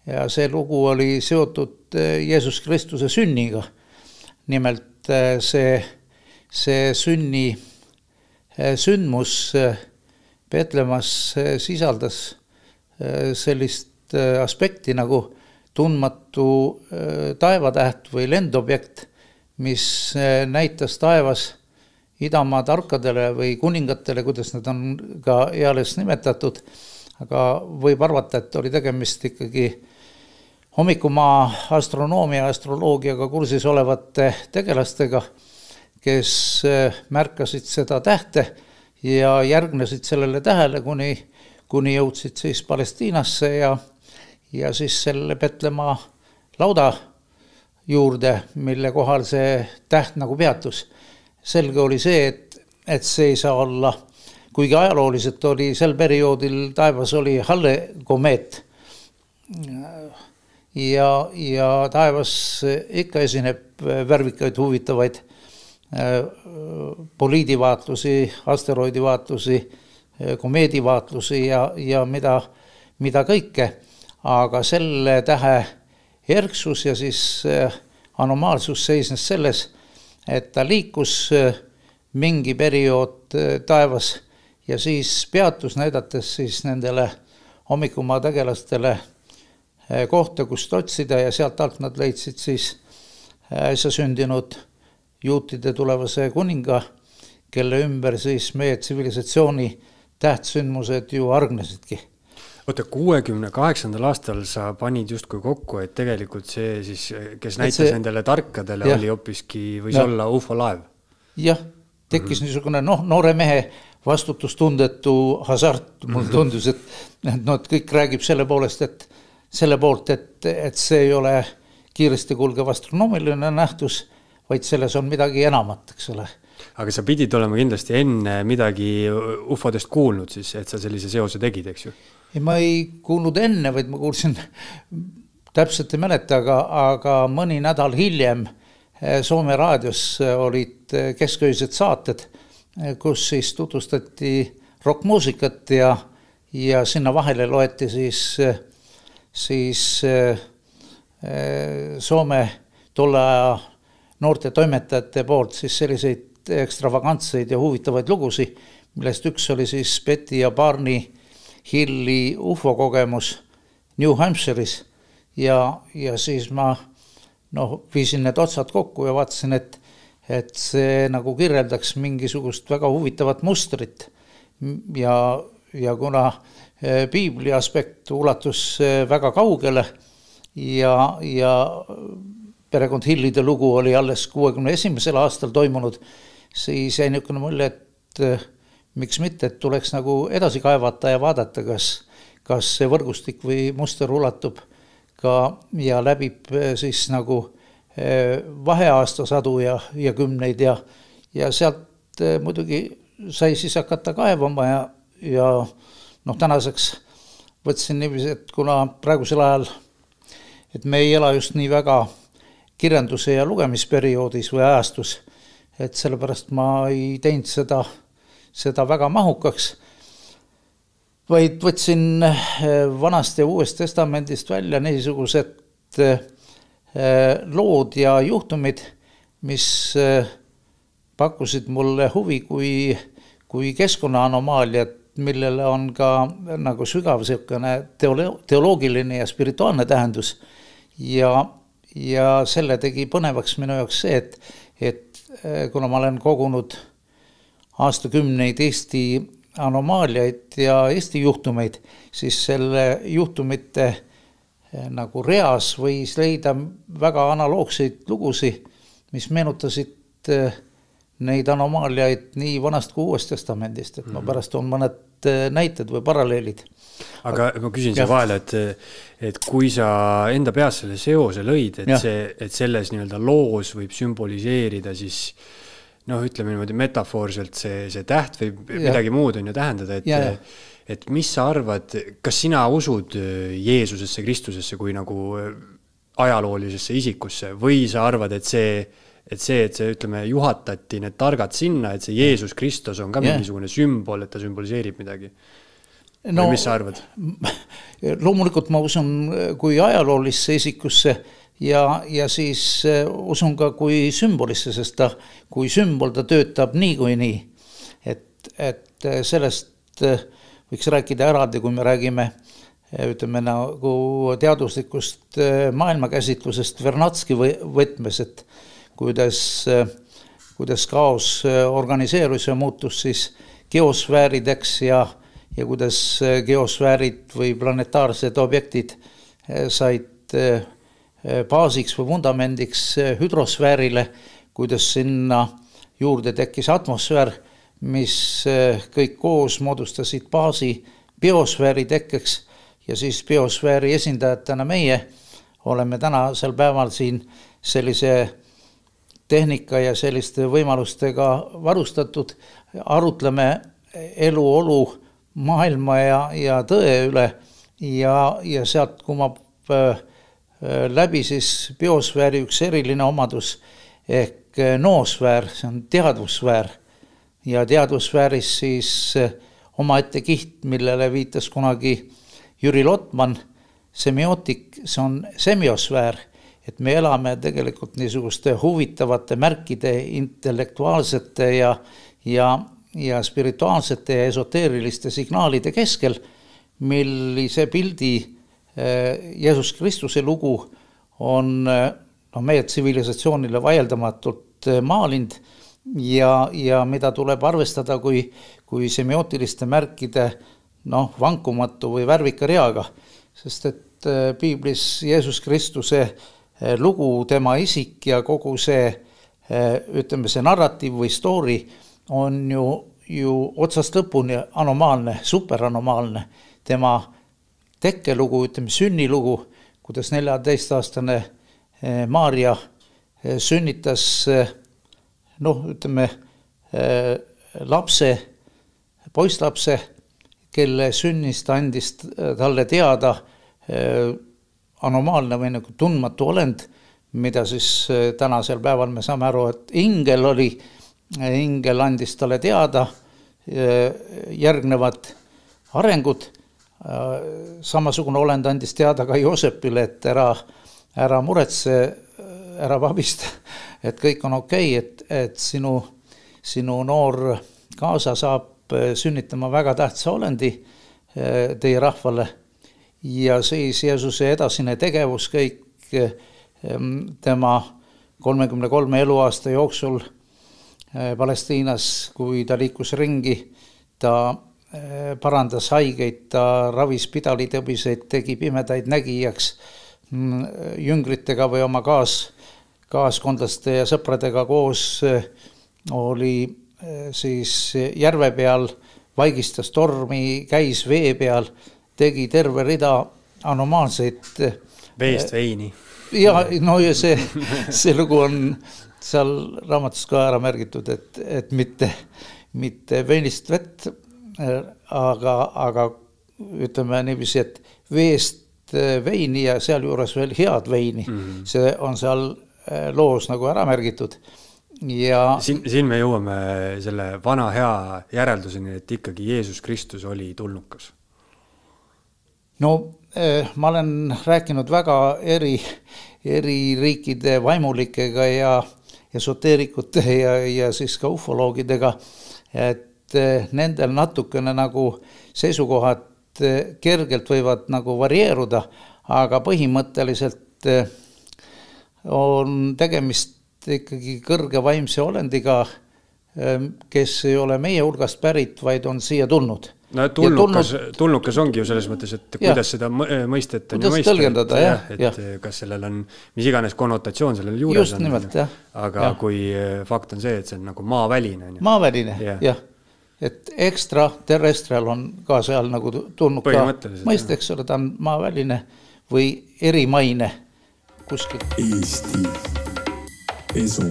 ja see lugu oli seotud Jeesus Kristuse sünniga. Nimelt see sündmus Petlemmas sisaldas sellist aspekti nagu tundmatu taevatäht või lendobjekt, mis näitas taevas idamaa tarkadele või kuningatele, kuidas nad on ka eales nimetatud, aga võib arvata, et oli tegemist ikkagi hommikumaa astronoomia, astroloogiaga kursis olevate tegelastega, kes märkasid seda tähte ja järgnesid sellele tähele, kuni jõudsid siis Palestiinasse ja siis selle Petlemma lauda juurde, mille kohal see täht nagu peatus. Selge oli see, et see ei saa olla, kuigi ajalooliselt oli sel perioodil taevas oli Halle komeet ja taevas ikka esineb värvikaid huvitavaid poliidivaatlusi, asteroidivaatlusi, komeedivaatlusi ja mida kõike, aga selle tähe erksus ja siis anomaalsus seisnes selles, et ta liikus mingi periood taevas ja siis peatus, näidates siis nendele hommikumaa tegelastele kohta, kust otsida ja sealt alt nad leidsid siis äsja sündinud juutide tulevase kuninga, kelle ümber siis meie tsivilisatsiooni tähtsündmused ju argnesidki. Oota, 68. aastal sa panid justkui kokku, et tegelikult see siis, kes näitas nendele tarkadele, oli hoopiski, võis olla UFO-laev. Jah, tekkis niisugune noore mehe vastutustundetu hasart, mul tundus, et kõik räägib selle poolt, et see ei ole kiiresti kulgev astronoomiline nähtus, vaid selles on midagi enamat, eks ole. Aga sa pidid olema kindlasti enne midagi UFO-dest kuulnud siis, et sa sellise seose tegid, eks ju? Ma ei kuulnud enne, vaid ma kuulsin täpselt ei mäleta, aga mõni nädal hiljem Soome raadios olid kesköised saated, kus siis tutvustati rockmuusikat ja sinna vahele loeti siis Soome tolle aja noorte toimetajate poolt siis selliseid ekstravagantseid ja huvitavaid lugusi, millest üks oli siis Betty ja Barney Hilli UFO kogemus New Hampshire'is ja siis ma viisin need otsad kokku ja vaatasin, et see nagu kirjeldaks mingisugust väga huvitavat mustrit ja kuna piibli aspekt ulatus väga kaugele ja perekond Hillide lugu oli alles 61. aastal toimunud, siis jäi niisugune mulje, et miks mitte, et tuleks nagu edasi kaevata ja vaadata, kas see võrgustik või muster ulatub ka ja läbib siis nagu vaheaastasadu ja kümneid ja sealt muidugi sai siis hakata kaevama ja tänaseks võtsin niiviisi, et kuna praegusel ajal, et me ei ela just nii väga kirjanduse ja lugemisperioodis või ajastus, et sellepärast ma ei teinud seda väga mahukaks, vaid võtsin vanast ja uuest testamendist välja niisugused lood ja juhtumid, mis pakkusid mulle huvi kui keskkonnaanomaalia, millele on ka nagu sügav teoloogiline ja spirituaalne tähendus ja selle tegi põnevaks minu jaoks see, et kuna ma olen kogunud aastakümneid Eesti anomaaliaid ja Eesti juhtumeid, siis selle juhtumite nagu reas võis leida väga analoogseid lugusi, mis meenutasid neid anomaaliaid nii vanast kui uuest testamendist, et ma pärast on mõned näited või paralleelid. Aga ma küsin see vahele, et kui sa enda peas selle seose lõid, et selles nii-öelda loos võib sümboliseerida siis ütleme niimoodi metafoorselt see täht või midagi muud on ju tähendada, et mis sa arvad, kas sina usud Jeesusesse, Kristusesse kui nagu ajaloolisesse isikusse või sa arvad, et see ütleme, juhatati need targad sinna, et see Jeesus Kristus on ka mingisugune sümbol, et ta sümboliseerib midagi? või mis sa arvad? Loomulikult ma usun kui ajaloolisse isikusse ja siis usun ka kui sümbolisse, sest ta kui sümbol ta töötab niikuinii. Et sellest võiks rääkida eraldi, kui me räägime ütleme nagu teaduslikust maailmakäsitlusest Vernatski võtmes, et kuidas kaos organiseerus ja muutus siis geosfäärideks ja kuidas geosfäärid või planetaarsed objektid said baasiks või vundamendiks hüdrosfäärile, kuidas sinna juurde tekkis atmosfäär, mis kõik koos moodustasid baasi biosfääri tekkeks ja siis biosfääri esindajatena meie oleme tänasel päeval siin sellise tehnika ja selliste võimalustega varustatud, arutleme eluolu maailma ja tõe üle ja sealt kumab läbi siis biosfääri üks eriline omadus ehk noosfäär, see on teadvusfäär ja teadvusfääris siis omaette kiht, millele viitas kunagi Jüri Lotman, semiootik, see on semiosfäär, et me elame tegelikult niisuguste huvitavate märkide, intellektuaalsete ja spirituaalsete ja esoteeriliste signaalide keskel, millise pildi Jeesus Kristuse lugu on meie tsivilisatsioonile vaieldamatult maalind ja mida tuleb arvestada kui semiootiliste märkide vankumatu või värvika reaga, sest et piiblis Jeesus Kristuse lugu, tema isik ja kogu see, ütleme see narratiiv või story on ju otsast lõpuni anomaalne, superanomaalne. Tema tekkelugu, ütleme sünnilugu, kuidas 14-aastane Maarja sünnitas ütleme lapse, poisslapse, kelle sünnist andis talle teada anomaalne või nagu tundmatu olend, mida siis tänasel päeval me saame aru, et ingel andis talle teada järgnevad arengud. Samasugune olend andis teada ka Joosepile, et ära muretse, ära vabista, et kõik on okei, et sinu noor kaasa saab sünnitama väga tähtsa olendi teie rahvale ja siis Jeesuse edasine tegevus kõik tema 33 eluaasta jooksul Palestiinas, kui ta liikus ringi, ta parandas haigeid, ta ravis pidalitõbiseid, tegi pimedaid nägijaks jüngritega või oma kaaskondlaste ja sõpradega koos oli siis järve peal, vaigistas tormi, käis vee peal, tegi terve rida anomaalseid veest veini. Ja see lugu on seal raamatus ka ära märgitud, et mitte veinist vett, aga ütleme niiviisi, et veest veini ja seal juures veel head veini. See on seal loos nagu ära märgitud. Ja siin me jõuame selle vana hea järelduseni, et ikkagi Jeesus Kristus oli tulnukas. Ma olen rääkinud väga eri riikide vaimulikega ja esoteerikute ja siis ka ufoloogidega, et nendel natukene nagu seisukohad kergelt võivad nagu varieeruda, aga põhimõtteliselt on tegemist ikkagi kõrge vaimse olendiga, kes ei ole meie hulgast pärit, vaid on siia tulnud. Tulnukas ongi ju selles mõttes, et kuidas seda mõistet on mõista. Tõlgendada, et kas sellel on mis iganes konnotatsioon sellel juures just nimelt, jah. Aga kui fakt on see, et see on nagu maaväline. Maaväline, jah. Et extraterrestrial on ka seal nagu tulnuka mõisteks, ta on maaväline või erimaine kuskil. Eesti Esu.